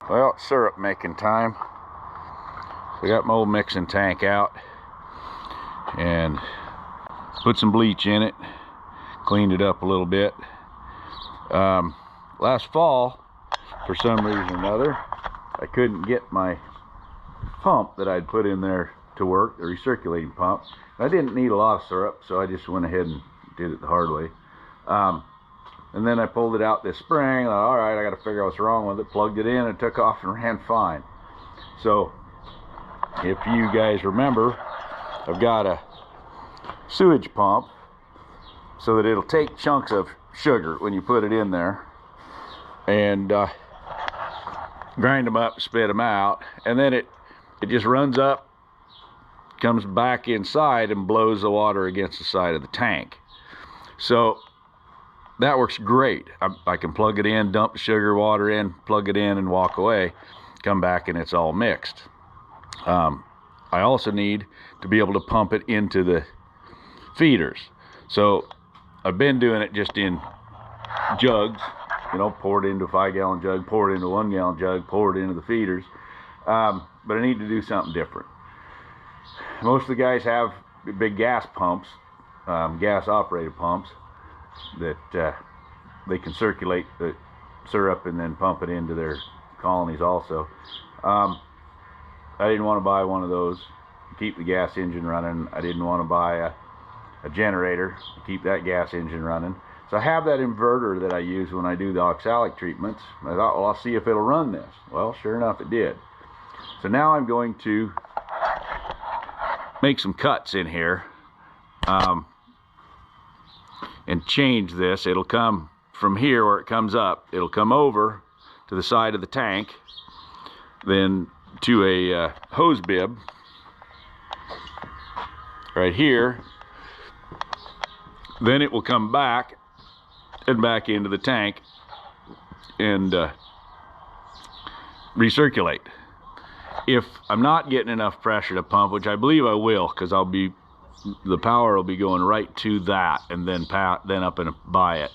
Well, it's syrup making time. So I got my old mixing tank out and put some bleach in it, cleaned it up a little bit. Last fall, for some reason or another, I couldn't get my pump that I'd put in there to work, the recirculating pump. I didn't need a lot of syrup, so I just went ahead and did it the hard way. And then I pulled it out this spring. All right, I got to figure out what's wrong with it. Plugged it in, and it took off and ran fine. So, if you guys remember, I've got a sewage pump so that it'll take chunks of sugar when you put it in there and grind them up, spit them out, and then it just runs up, comes back inside, and blows the water against the side of the tank. So that works great. I can plug it in, dump the sugar water in, plug it in, and walk away. Come back and it's all mixed. I also need to be able to pump it into the feeders. So I've been doing it just in jugs, you know, pour it into a 5-gallon jug, pour it into a 1-gallon jug, pour it into the feeders. But I need to do something different. Most of the guys have big gas pumps, gas operated pumps, that they can circulate the syrup and then pump it into their colonies also. I didn't want to buy one of those to keep the gas engine running. I didn't want to buy a generator to keep that gas engine running. So I have that inverter that I use when I do the oxalic treatments. I thought, well, I'll see if it'll run this. Well, sure enough, it did. So now I'm going to make some cuts in here and change this. It'll come from here where it comes up. It'll come over to the side of the tank, then to a hose bib right here. Then it will come back and back into the tank and recirculate. If I'm not getting enough pressure to pump, which I believe I will, because the power will be going right to that and then up and by it.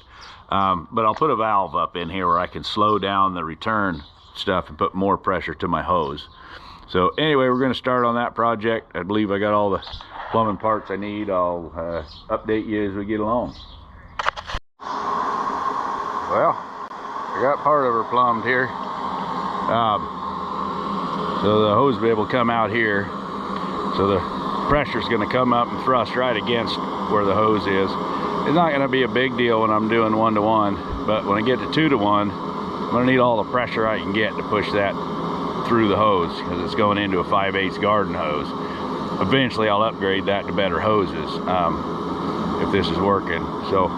But I'll put a valve up in here where I can slow down the return stuff and put more pressure to my hose. So anyway, we're going to start on that project. I believe I got all the plumbing parts I need. I'll update you as we get along. Well, I got part of her plumbed here. So the hose bib will come out here. So the pressure's going to come up and thrust right against where the hose is. It's not going to be a big deal when I'm doing 1-to-1, but when I get to 2-to-1, I'm going to need all the pressure I can get to push that through the hose, because it's going into a 5/8 garden hose. Eventually I'll upgrade that to better hoses if this is working. So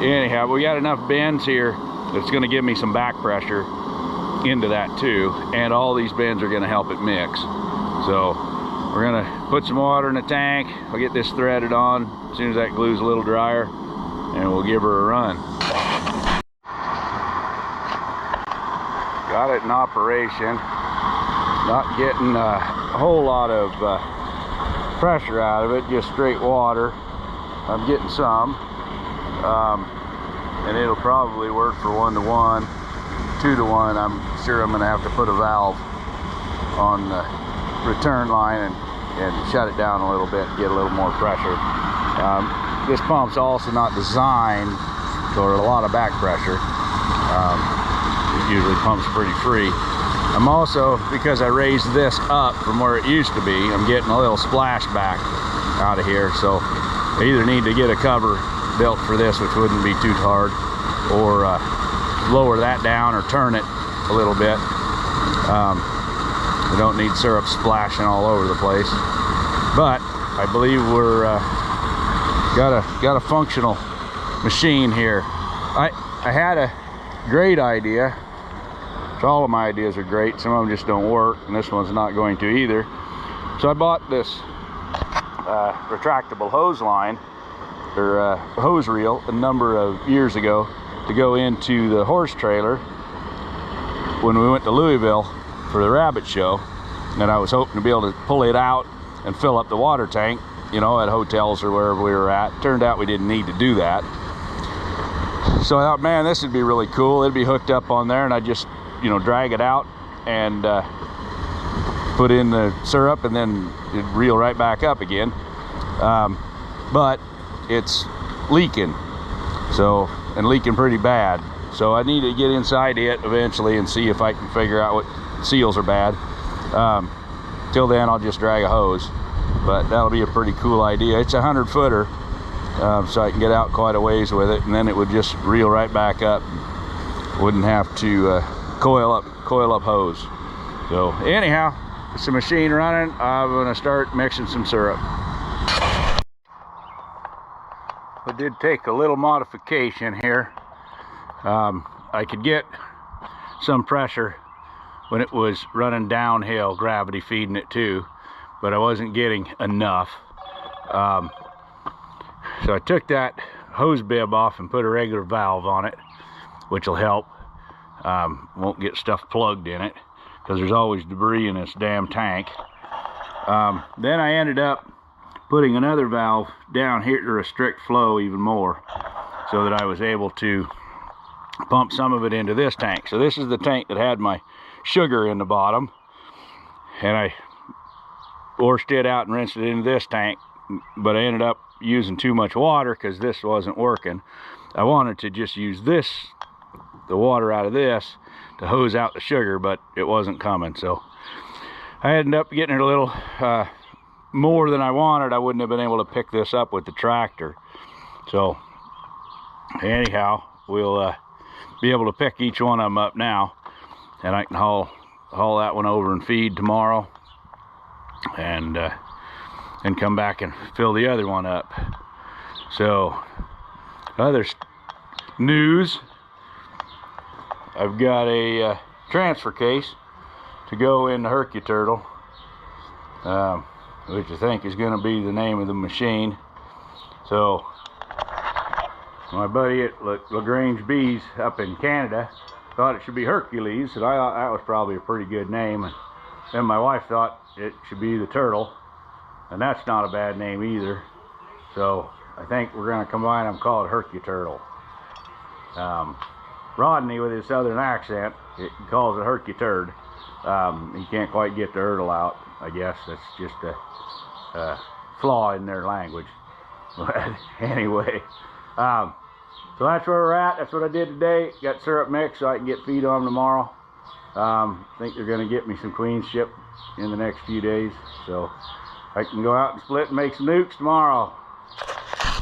anyhow, we got enough bends here that's going to give me some back pressure into that too, and all these bends are going to help it mix. So we're going to put some water in the tank. I'll get this threaded on as soon as that glue's a little drier, and we'll give her a run. Got it in operation. Not getting a whole lot of pressure out of it, just straight water. I'm getting some, and it'll probably work for 1-to-1. 2-to-1, I'm sure I'm going to have to put a valve on the return line and shut it down a little bit, get a little more pressure. This pump's also not designed for a lot of back pressure. It usually pumps pretty free. I'm also, because I raised this up from where it used to be, I'm getting a little splashback out of here. So I either need to get a cover built for this, which wouldn't be too hard, or lower that down or turn it a little bit. We don't need syrup splashing all over the place, but I believe we're got a functional machine here. I had a great idea. All of my ideas are great. Some of them just don't work, and this one's not going to either. So I bought this retractable hose line, or hose reel, a number of years ago to go into the horse trailer when we went to Louisville for the rabbit show, and I was hoping to be able to pull it out and fill up the water tank, you know, at hotels or wherever we were at. Turned out we didn't need to do that. So I thought, man, this would be really cool. It'd be hooked up on there, and I just, you know, drag it out and put in the syrup, and then it'd reel right back up again. But it's leaking, so, and leaking pretty bad. So I need to get inside it eventually and see if I can figure out what seals are bad. Till then, I'll just drag a hose, but that'll be a pretty cool idea. It's a 100-footer, so I can get out quite a ways with it, and then it would just reel right back up. Wouldn't have to coil up hose. So anyhow, it's the machine running. I'm gonna start mixing some syrup. I did take a little modification here. I could get some pressure when it was running downhill, gravity feeding it too, but I wasn't getting enough. So I took that hose bib off and put a regular valve on it, which will help. Won't get stuff plugged in it, because there's always debris in this damn tank. Then I ended up putting another valve down here to restrict flow even more, so that I was able to pump some of it into this tank. So this is the tank that had my sugar in the bottom, and I washed it out and rinsed it into this tank, but I ended up using too much water because this wasn't working. I wanted to just use the water out of this to hose out the sugar, but it wasn't coming, so I ended up getting it a little more than I wanted. I wouldn't have been able to pick this up with the tractor. So anyhow, we'll be able to pick each one of them up now, and I can haul that one over and feed tomorrow, and come back and fill the other one up. So other news, I've got a transfer case to go in the Hercuturtle, which I think is going to be the name of the machine. So my buddy at LaGrange Bees up in Canada thought it should be Hercules, and I thought that was probably a pretty good name. And then my wife thought it should be the Turtle, and that's not a bad name either. So I think we're going to combine them, call it Hercuturtle. Rodney, with his southern accent, it calls it Hercuturd. He can't quite get the Erdl out, I guess. That's just a flaw in their language. But anyway, so that's where we're at. That's what I did today. Got syrup mixed so I can get feed on them tomorrow. I think they're going to get me some queenship in the next few days, so I can go out and split and make some nukes tomorrow.